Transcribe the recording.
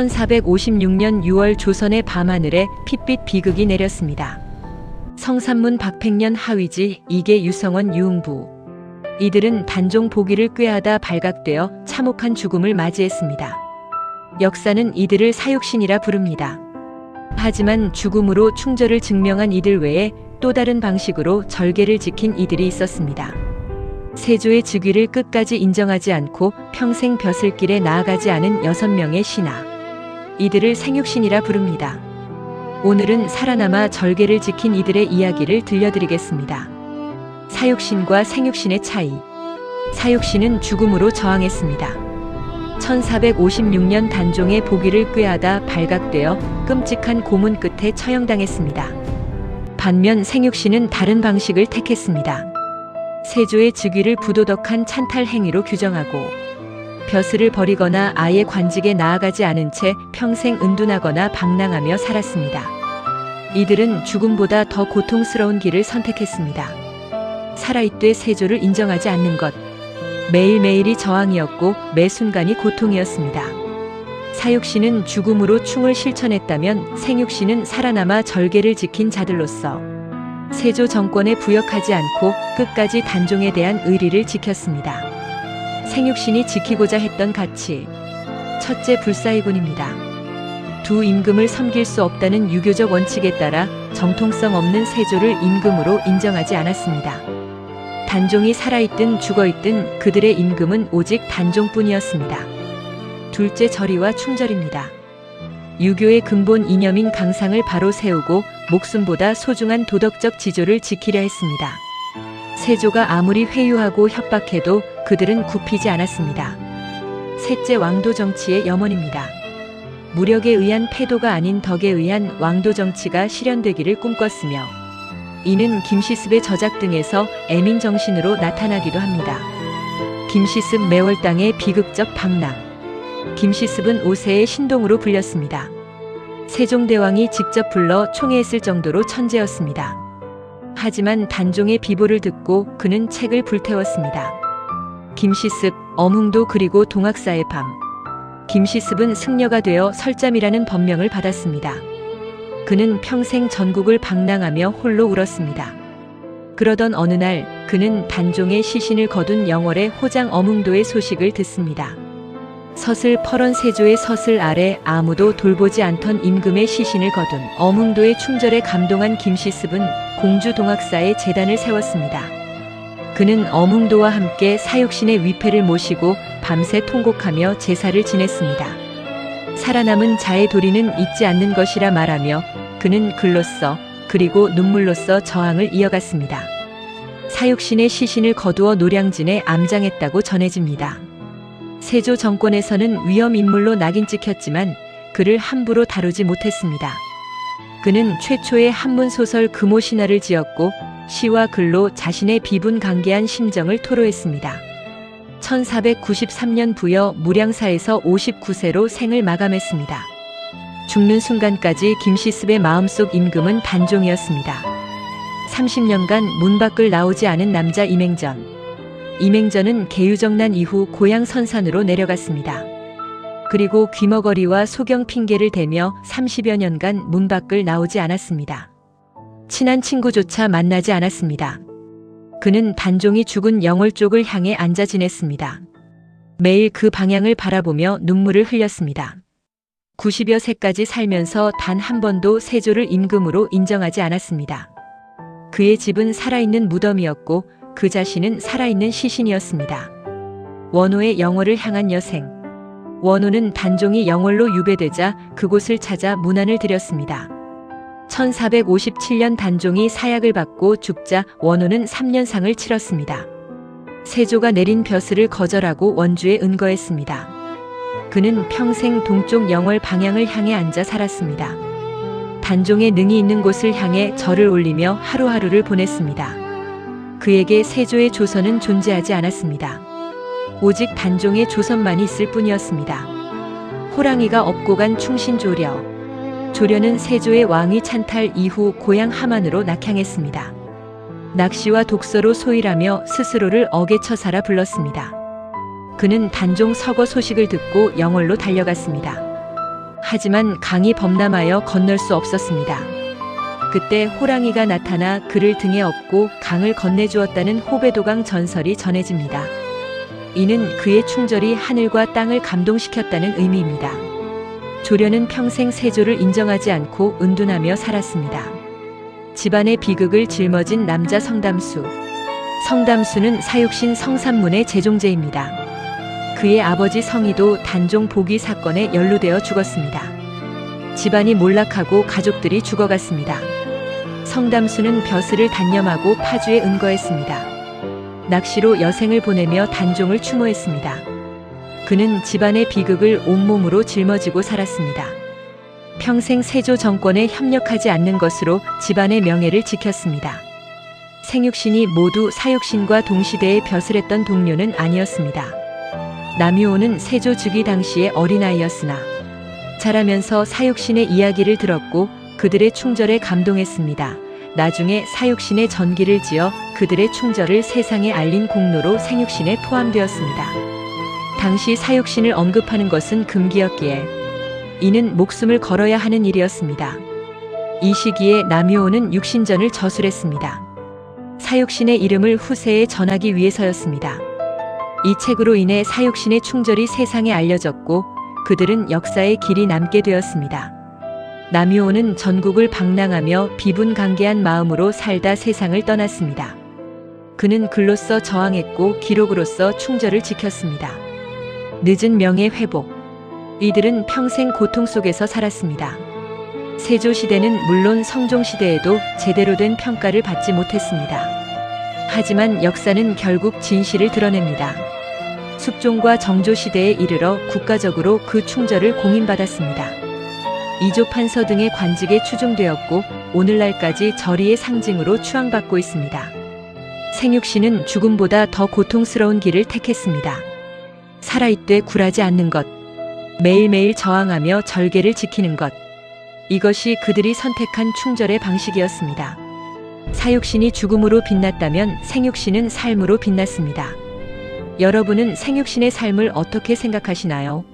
1456년 6월 조선의 밤하늘에 핏빛 비극이 내렸습니다. 성산문 박팽년 하위지 이계 유성원 유흥부. 이들은 단종 보기를 꾀하다 발각되어 참혹한 죽음을 맞이했습니다. 역사는 이들을 사육신이라 부릅니다. 하지만 죽음으로 충절을 증명한 이들 외에 또 다른 방식으로 절개를 지킨 이들이 있었습니다. 세조의 즉위를 끝까지 인정하지 않고 평생 벼슬길에 나아가지 않은 6명의 신하. 이들을 생육신이라 부릅니다. 오늘은 살아남아 절개를 지킨 이들의 이야기를 들려드리겠습니다. 사육신과 생육신의 차이. 사육신은 죽음으로 저항했습니다. 1456년 단종의 보기를 꾀하다 발각되어 끔찍한 고문 끝에 처형당했습니다. 반면 생육신은 다른 방식을 택했습니다. 세조의 즉위를 부도덕한 찬탈 행위로 규정하고 벼슬을 버리거나 아예 관직에 나아가지 않은 채 평생 은둔하거나 방랑하며 살았습니다. 이들은 죽음보다 더 고통스러운 길을 선택했습니다. 살아있되 세조를 인정하지 않는 것. 매일매일이 저항이었고 매 순간이 고통이었습니다. 사육신은 죽음으로 충을 실천했다면 생육신은 살아남아 절개를 지킨 자들로서 세조 정권에 부역하지 않고 끝까지 단종에 대한 의리를 지켰습니다. 생육신이 지키고자 했던 가치. 첫째, 불사의군입니다. 두 임금을 섬길 수 없다는 유교적 원칙에 따라 정통성 없는 세조를 임금으로 인정하지 않았습니다. 단종이 살아있든 죽어있든 그들의 임금은 오직 단종뿐이었습니다. 둘째, 절의와 충절입니다. 유교의 근본 이념인 강상을 바로 세우고 목숨보다 소중한 도덕적 지조를 지키려 했습니다. 세조가 아무리 회유하고 협박해도 그들은 굽히지 않았습니다. 셋째, 왕도 정치의 염원입니다. 무력에 의한 패도가 아닌 덕에 의한 왕도 정치가 실현되기를 꿈꿨으며 이는 김시습의 저작 등에서 애민 정신으로 나타나기도 합니다. 김시습 매월당의 비극적 방랑. 김시습은 5세의 신동으로 불렸습니다. 세종대왕이 직접 불러 총애했을 정도로 천재였습니다. 하지만 단종의 비보를 듣고 그는 책을 불태웠습니다. 김시습, 엄흥도 그리고 동학사의 밤. 김시습은 승려가 되어 설잠이라는 법명을 받았습니다. 그는 평생 전국을 방랑하며 홀로 울었습니다. 그러던 어느 날 그는 단종의 시신을 거둔 영월의 호장 엄흥도의 소식을 듣습니다. 서슬 퍼런 세조의 서슬 아래 아무도 돌보지 않던 임금의 시신을 거둔 엄흥도의 충절에 감동한 김시습은 공주 동학사에 제단을 세웠습니다. 그는 엄흥도와 함께 사육신의 위패를 모시고 밤새 통곡하며 제사를 지냈습니다. 살아남은 자의 도리는 잊지 않는 것이라 말하며 그는 글로써 그리고 눈물로써 저항을 이어갔습니다. 사육신의 시신을 거두어 노량진에 암장했다고 전해집니다. 세조 정권에서는 위험인물로 낙인 찍혔지만 그를 함부로 다루지 못했습니다. 그는 최초의 한문소설 금오신화를 지었고 시와 글로 자신의 비분강개한 심정을 토로했습니다. 1493년 부여 무량사에서 59세로 생을 마감했습니다. 죽는 순간까지 김시습의 마음속 임금은 단종이었습니다. 30년간 문 밖을 나오지 않은 남자 이맹전. 이맹전은 계유정난 이후 고향 선산으로 내려갔습니다. 그리고 귀머거리와 소경 핑계를 대며 30여 년간 문 밖을 나오지 않았습니다. 친한 친구조차 만나지 않았습니다. 그는 단종이 죽은 영월 쪽을 향해 앉아 지냈습니다. 매일 그 방향을 바라보며 눈물을 흘렸습니다. 90여 세까지 살면서 단 한 번도 세조를 임금으로 인정하지 않았습니다. 그의 집은 살아있는 무덤이었고 그 자신은 살아있는 시신이었습니다. 원호의 영월을 향한 여생. 원호는 단종이 영월로 유배되자 그곳을 찾아 문안을 드렸습니다. 1457년 단종이 사약을 받고 죽자 원호는 3년상을 치렀습니다. 세조가 내린 벼슬을 거절하고 원주에 은거했습니다. 그는 평생 동쪽 영월 방향을 향해 앉아 살았습니다. 단종의 능이 있는 곳을 향해 절을 올리며 하루하루를 보냈습니다. 그에게 세조의 조선은 존재하지 않았습니다. 오직 단종의 조선만이 있을 뿐이었습니다. 호랑이가 업고 간 충신조려. 조려는 세조의 왕위 찬탈 이후 고향 함안으로 낙향했습니다. 낚시와 독서로 소일하며 스스로를 어개처사라 불렀습니다. 그는 단종 서거 소식을 듣고 영월로 달려갔습니다. 하지만 강이 범람하여 건널 수 없었습니다. 그때 호랑이가 나타나 그를 등에 업고 강을 건네주었다는 호베도강 전설이 전해집니다. 이는 그의 충절이 하늘과 땅을 감동시켰다는 의미입니다. 조련은 평생 세조를 인정하지 않고 은둔하며 살았습니다. 집안의 비극을 짊어진 남자 성담수. 성담수는 사육신 성삼문의 제종제입니다. 그의 아버지 성희도 단종 복위 사건에 연루되어 죽었습니다. 집안이 몰락하고 가족들이 죽어갔습니다. 성담수는 벼슬을 단념하고 파주에 은거했습니다. 낚시로 여생을 보내며 단종을 추모했습니다. 그는 집안의 비극을 온몸으로 짊어지고 살았습니다. 평생 세조 정권에 협력하지 않는 것으로 집안의 명예를 지켰습니다. 생육신이 모두 사육신과 동시대에 벼슬했던 동료는 아니었습니다. 남유호는 세조 즉위 당시의 어린아이였으나 자라면서 사육신의 이야기를 들었고 그들의 충절에 감동했습니다. 나중에 사육신의 전기를 지어 그들의 충절을 세상에 알린 공로로 생육신에 포함되었습니다. 당시 사육신을 언급하는 것은 금기였기에 이는 목숨을 걸어야 하는 일이었습니다. 이 시기에 남유호는 육신전을 저술했습니다. 사육신의 이름을 후세에 전하기 위해서였습니다. 이 책으로 인해 사육신의 충절이 세상에 알려졌고 그들은 역사의 길이 남게 되었습니다. 남유호는 전국을 방랑하며 비분강개한 마음으로 살다 세상을 떠났습니다. 그는 글로써 저항했고 기록으로써 충절을 지켰습니다. 늦은 명예 회복. 이들은 평생 고통 속에서 살았습니다. 세조시대는 물론 성종시대에도 제대로 된 평가를 받지 못했습니다. 하지만 역사는 결국 진실을 드러냅니다. 숙종과 정조시대에 이르러 국가적으로 그 충절을 공인받았습니다. 이조판서 등의 관직에 추중되었고 오늘날까지 절의의 상징으로 추앙받고 있습니다. 생육신은 죽음보다 더 고통스러운 길을 택했습니다. 살아있되 굴하지 않는 것, 매일매일 저항하며 절개를 지키는 것, 이것이 그들이 선택한 충절의 방식이었습니다. 사육신이 죽음으로 빛났다면 생육신은 삶으로 빛났습니다. 여러분은 생육신의 삶을 어떻게 생각하시나요?